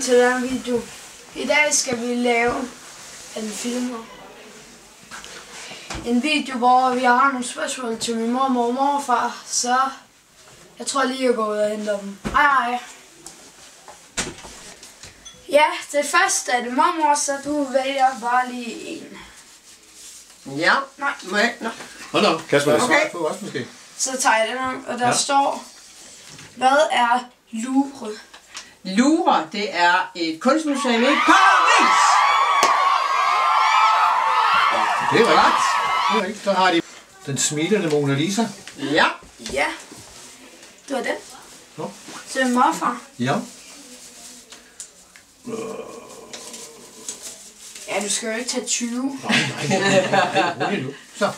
til den video. I dag skal vi lave en film. En video, hvor vi har nogle spørgsmål til min mormor og morfar, så jeg tror lige, jeg går ud og henter dem. Hej. Ja, det første er det mormor, så du vælger bare lige en. Ja. Nej. Hold da, Kasper, jeg Okay. svarer på også måske. Så tager jeg den her, og der står, hvad er Louvre? Louvre, det er et kunstmuseum i Paris. Det er rigtigt. Det er rigtigt. Så har de den smilende Mona Lisa. Ja. Ja, det var den. Nå. Så er det morfar. Ja. Ja, du skal jo ikke tage 20. Nej, nu. Så.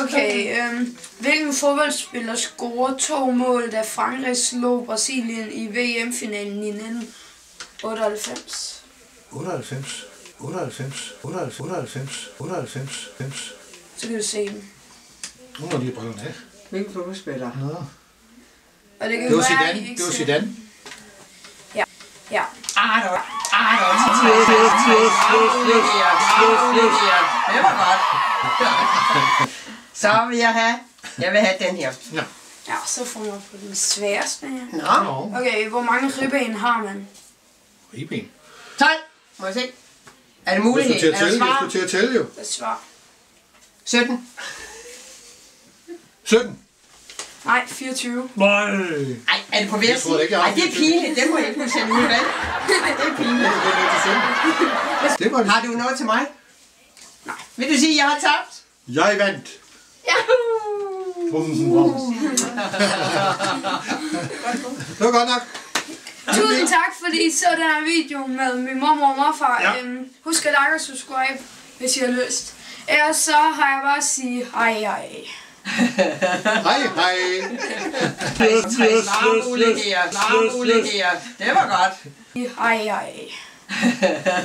Okay, hvilken fodboldspiller scorede 2 mål, da Frankrig slog Brasilien i VM-finalen i 1998? 98. Så kan du se dem. Nu må de have brillerne af. Hvilken fodboldspiller? Nå. Og det kan Det var være, Zidane. I ikke Det var ser- Zidane. Ja. Det var godt. Så vil jeg vil have den her. Nå. Ja, så får man på den sværeste her. Nå. Okay, hvor mange ribben har man? Ribben. 12. Må jeg se? Er det Jeg mulighed? skulle til at Er tælle, der jeg svar? skulle til at tælle jo. Det er svar. 17. 17. Nej, 24. Nej. Ej, er det på hver Jeg tror ikke, side? jeg har Ej, det er pinligt. Det må jeg ikke kunne sende ud, vel? Ej, det er pinligt. Det var det. Har du noget til mig? Nej. Vil du sige, at jeg har tabt? Jeg vandt. Det var godt nok. Tusind tak, fordi I så den her video med min mormor og morfar. Ja. Husk at like og subscribe, hvis I har lyst. Ellers så har jeg bare at sige hej hej. Hej, hej. Svarmuligheder. Det var godt. Hej hej.